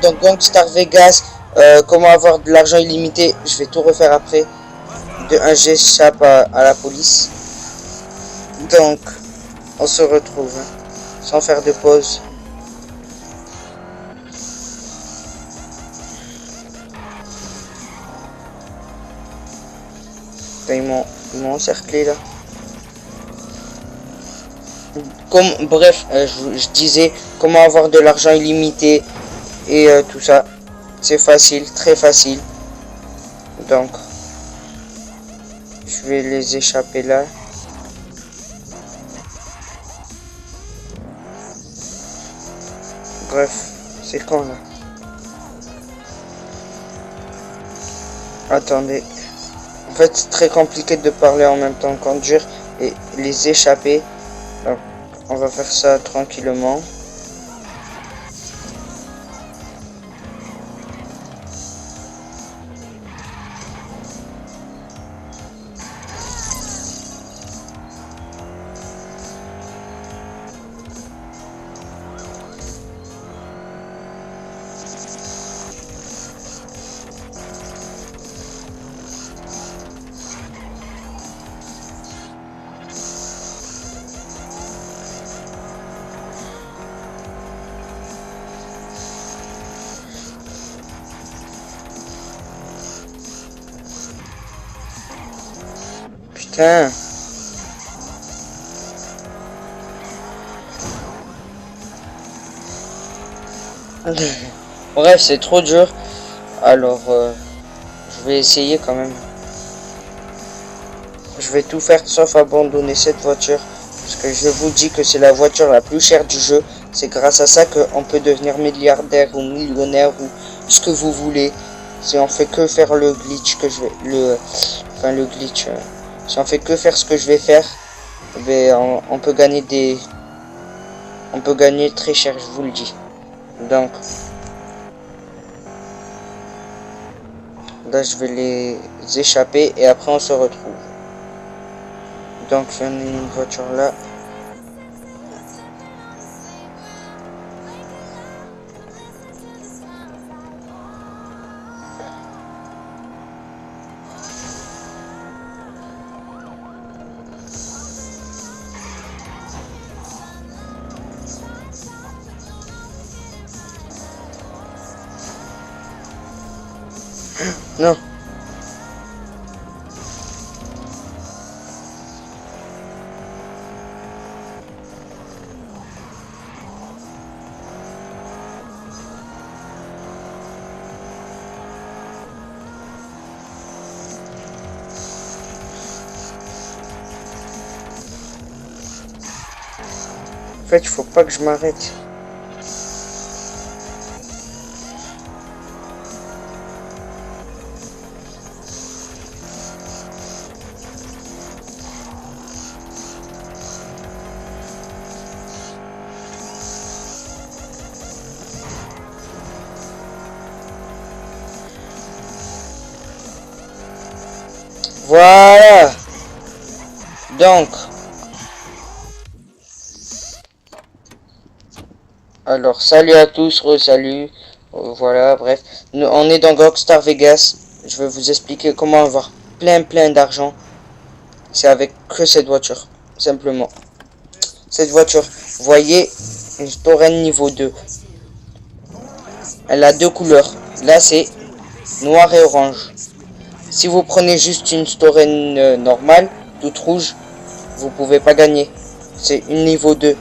Donc Gangstar Vegas, comment avoir de l'argent illimité, je vais tout refaire après. De 1, j'échappe à la police. Donc, on se retrouve sans faire de pause. Ils m'ont encerclé là. Bref, je disais comment avoir de l'argent illimité et tout ça. C'est facile, très facile. Donc, je vais les échapper là. Bref, c'est quand là? Attendez. En fait, c'est très compliqué de parler en même temps, conduire et les échapper. Donc, on va faire ça tranquillement. Putain. Bref, c'est trop dur. Alors, je vais essayer quand même. Je vais tout faire sauf abandonner cette voiture. Parce que je vous dis que c'est la voiture la plus chère du jeu. C'est grâce à ça qu'on peut devenir milliardaire ou millionnaire ou ce que vous voulez. Si on fait que faire le glitch que je vais... le glitch... si on fait que faire ce que je vais faire, ben, on peut gagner des... On peut gagner très cher, je vous le dis. Donc... Là, je vais les échapper et après on se retrouve. Donc, il y en a une voiture là. Non. En fait, il faut pas que je m'arrête. Voilà. Donc. Alors, salut à tous, re-salut. Voilà, bref. On est dans Gangstar Vegas. Je vais vous expliquer comment avoir plein d'argent. C'est avec que cette voiture. Simplement. Cette voiture. Vous voyez, une Tauren niveau 2. Elle a deux couleurs. Là, c'est noir et orange. Si vous prenez juste une Tauren normale, toute rouge, vous pouvez pas gagner. C'est une niveau 2.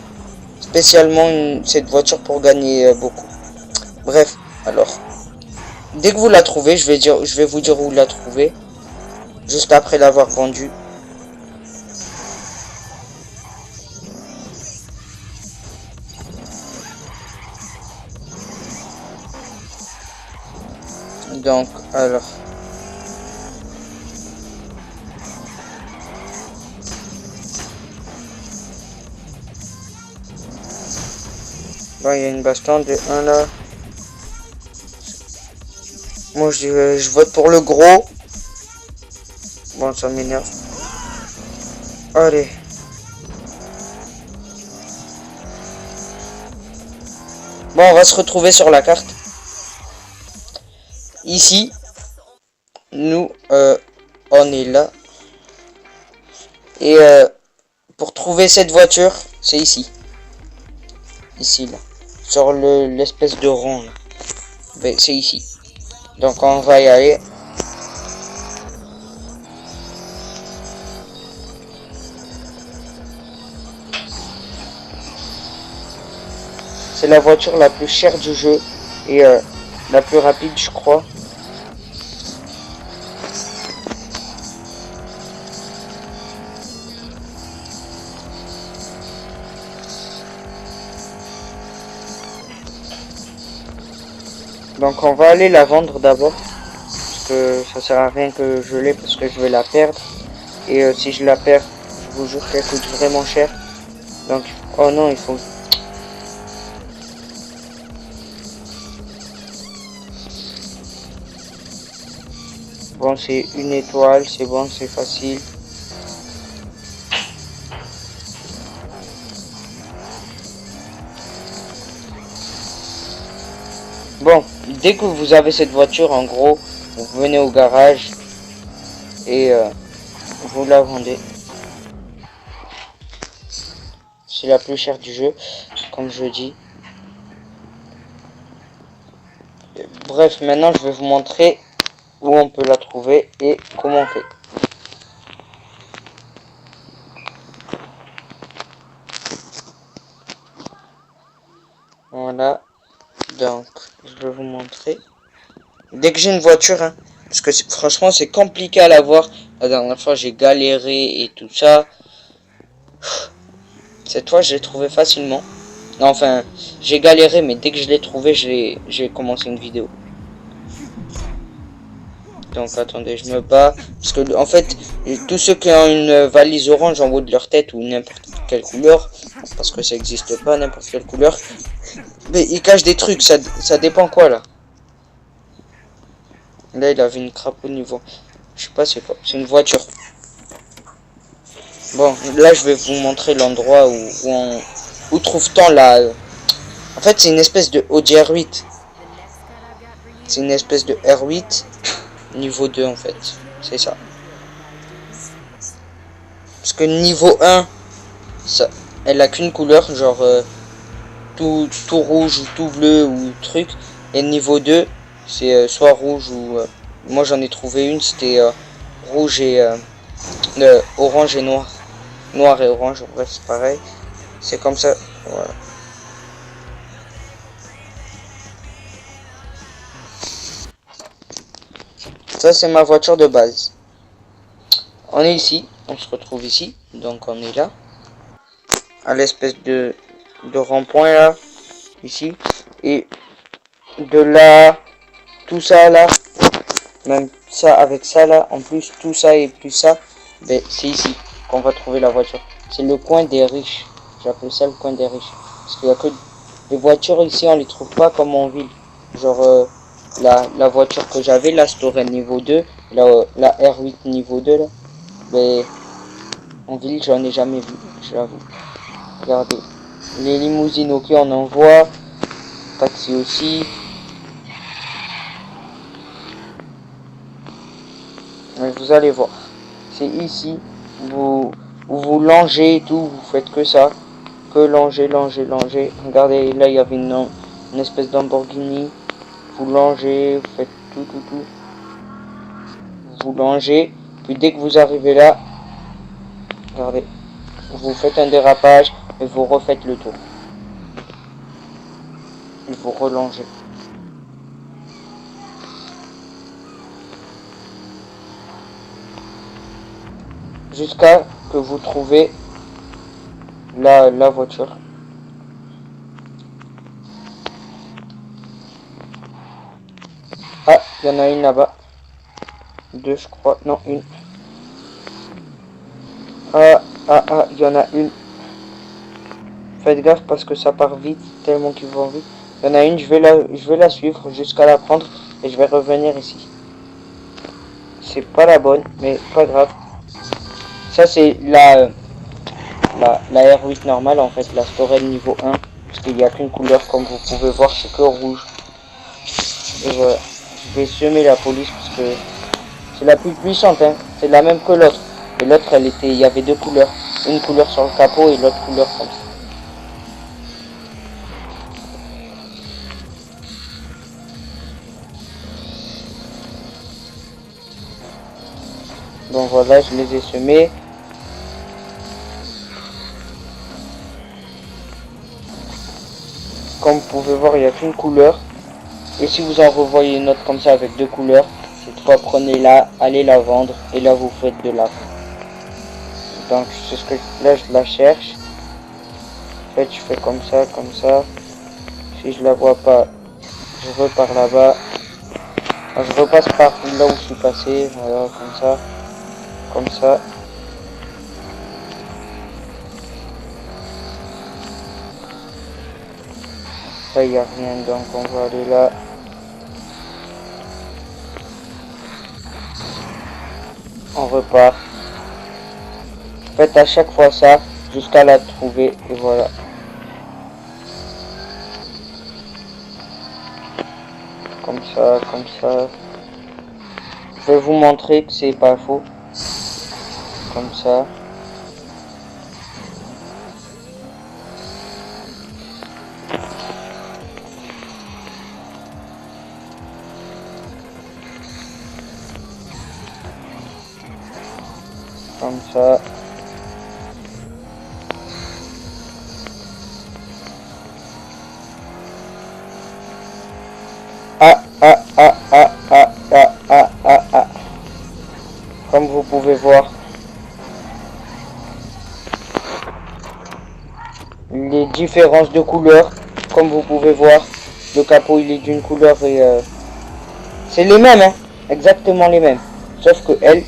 Spécialement cette voiture pour gagner beaucoup. Bref, alors. Dès que vous la trouvez, je vais vous dire où la trouver. Juste après l'avoir vendue. Donc, alors. Bon, il y a une baston de 1 là. Moi, je vote pour le gros. Bon, ça m'énerve. Allez. Bon, on va se retrouver sur la carte. ici, nous, on est là. Et pour trouver cette voiture, c'est ici. Ici, là. Sur l'espèce de rond, là. Ben, c'est ici. Donc, on va y aller. C'est la voiture la plus chère du jeu et la plus rapide, je crois. Donc on va aller la vendre d'abord. Parce que ça sert à rien que je l'ai parce que je vais la perdre. Et si je la perds, je vous jure qu'elle coûte vraiment cher. Donc, oh non, il faut... Bon, c'est une étoile, c'est bon, c'est facile. Bon, dès que vous avez cette voiture, en gros, vous venez au garage et vous la vendez. C'est la plus chère du jeu, comme je dis. Bref, maintenant je vais vous montrer où on peut la trouver et comment on fait. Voilà, donc je vais vous montrer. Dès que j'ai une voiture, hein, parce que franchement c'est compliqué à l'avoir. La dernière fois j'ai galéré et tout ça. Cette fois je l'ai trouvé facilement. Enfin, j'ai galéré, mais dès que je l'ai trouvé, j'ai commencé une vidéo. Donc attendez, je me bats. Parce que en fait, tous ceux qui ont une valise orange en haut de leur tête ou n'importe quelle couleur, parce que ça n'existe pas n'importe quelle couleur, mais ils cachent des trucs, ça dépend quoi là. Là il avait une crapaud au niveau. Je sais pas c'est quoi, c'est une voiture. Bon, là je vais vous montrer l'endroit où trouve-t-on la... En fait c'est une espèce de Audi R8. C'est une espèce de R8 niveau 2 en fait. C'est ça. Parce que niveau 1, ça, elle a qu'une couleur, genre tout rouge ou tout bleu ou truc. Et niveau 2, c'est soit rouge ou... moi j'en ai trouvé une, c'était rouge et... orange et noir. Noir et orange, bref c'est pareil. C'est comme ça, voilà. Ça c'est ma voiture de base. On est ici, on se retrouve ici, donc on est là. À l'espèce de rond-point là, ici. Et de là, tout ça là, même ça avec ça là, en plus tout ça et plus ça, ben, c'est ici qu'on va trouver la voiture. C'est le coin des riches. J'appelle ça le coin des riches. Parce qu'il y a que les voitures ici, on les trouve pas comme en ville. Genre la voiture que j'avais, la Store niveau 2, la R8 niveau 2 là. Mais en ville, j'en ai jamais vu, j'avoue. Regardez. Les limousines, ok, on en voit. Taxi aussi. Mais vous allez voir. C'est ici. Vous longez et tout. Vous faites que ça. Que longer. Regardez, là, il y avait une espèce d'Lamborghini. Vous longez. Vous faites tout. Vous longez. Puis dès que vous arrivez là, regardez. Vous faites un dérapage. Et vous refaites le tour. Et vous relongez. Jusqu'à que vous trouvez la voiture. Ah, il y en a une là-bas. Deux, je crois. Non, une. Ah, il y en a une. Faites gaffe parce que ça part vite, tellement qu'ils vont vite. Il y en a une, je vais la suivre jusqu'à la prendre et je vais revenir ici. C'est pas la bonne, mais pas grave. Ça c'est la R8 normale en fait, la Storel niveau 1. Parce qu'il n'y a qu'une couleur comme vous pouvez voir, c'est que rouge. Et voilà. je vais semer la police parce que c'est la plus puissante, hein. C'est la même que l'autre. Et l'autre, il y avait deux couleurs. Une couleur sur le capot et l'autre couleur comme ça. Bon voilà, je les ai semés. Comme vous pouvez voir, il n'y a qu'une couleur. Et si vous en revoyez une autre comme ça avec deux couleurs, cette fois prenez-la, allez la vendre et là vous faites de l'argent. Donc c'est ce que là je la cherche. En fait je fais comme ça, comme ça. Si je la vois pas, je repars là-bas. Je repasse par là où je suis passé, voilà, comme ça. Comme ça. Là il n'y a rien, donc on va aller là. On repart. Faites à chaque fois ça jusqu'à la trouver et voilà. Comme ça, comme ça. Je vais vous montrer que c'est pas faux. Comme ça. Comme ça. Comme vous pouvez voir, les différences de couleurs, comme vous pouvez voir, le capot il est d'une couleur et c'est les mêmes, hein, exactement les mêmes. Sauf que elle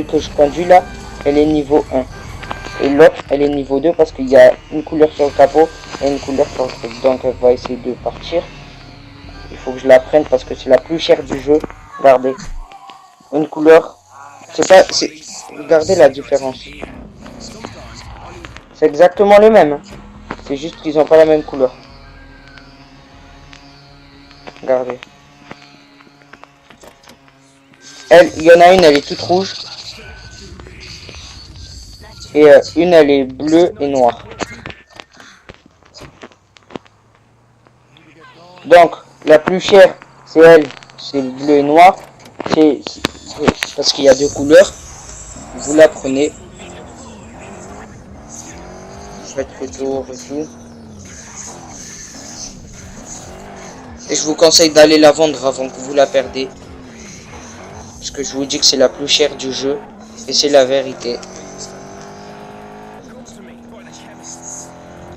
que je conduis là, elle est niveau 1. Et l'autre, elle est niveau 2 parce qu'il y a une couleur sur le capot et une couleur sur le truc. Donc elle va essayer de partir. Il faut que je la prenne parce que c'est la plus chère du jeu. Regardez. Une couleur. C'est pas. Regardez la différence. C'est exactement les mêmes. Hein. C'est juste qu'ils n'ont pas la même couleur. Regardez. Il y en a une, elle est toute rouge. Et une, elle est bleue et noire. Donc, la plus chère, c'est elle. C'est bleu et noir. C'est parce qu'il y a deux couleurs. Vous la prenez. Faites le tour et tout. Et je vous conseille d'aller la vendre avant que vous la perdez. Parce que je vous dis que c'est la plus chère du jeu. Et c'est la vérité.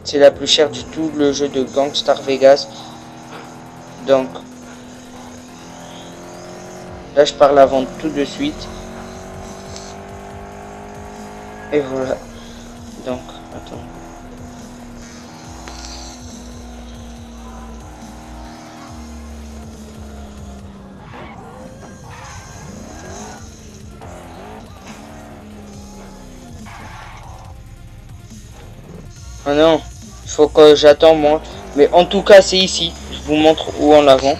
C'est la plus chère du tout le jeu de Gangstar Vegas. Donc, là je pars la vendre tout de suite. Et voilà. Donc, attends. Ah non, il faut que j'attends moi. Mais en tout cas, c'est ici. Je vous montre où on la vend.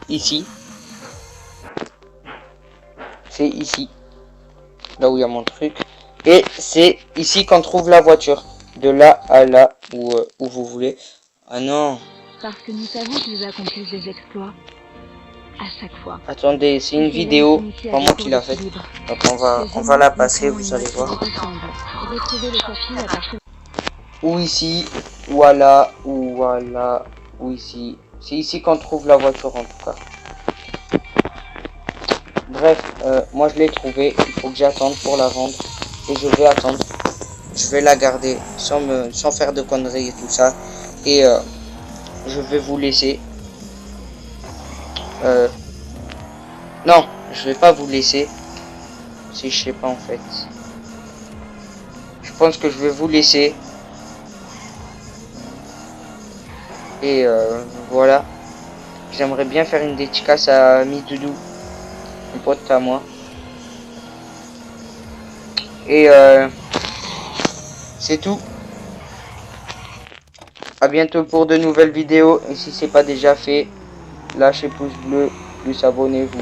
Ici. C'est ici. Là où il y a mon truc. Et c'est ici qu'on trouve la voiture. De là à là où vous voulez. Ah non. Parce que nous savons qu'ils accomplissent des exploits. À chaque fois. Attendez, c'est une vidéo. Pas moi qui l'a fait. Donc on va la passer, vous allez voir. Ou ici, voilà, ou ici. C'est ici qu'on trouve la voiture en tout cas. Bref, moi je l'ai trouvé. Il faut que j'attende pour la vendre. Et je vais attendre. Je vais la garder sans faire de conneries et tout ça. Et je vais vous laisser. Non, je vais pas vous laisser. Si je sais pas en fait. Je pense que je vais vous laisser. Et voilà. J'aimerais bien faire une dédicace à Midoudou, un pote à moi. Et c'est tout. À bientôt pour de nouvelles vidéos. Et si c'est pas déjà fait, lâchez pouce bleu, plus abonnez-vous.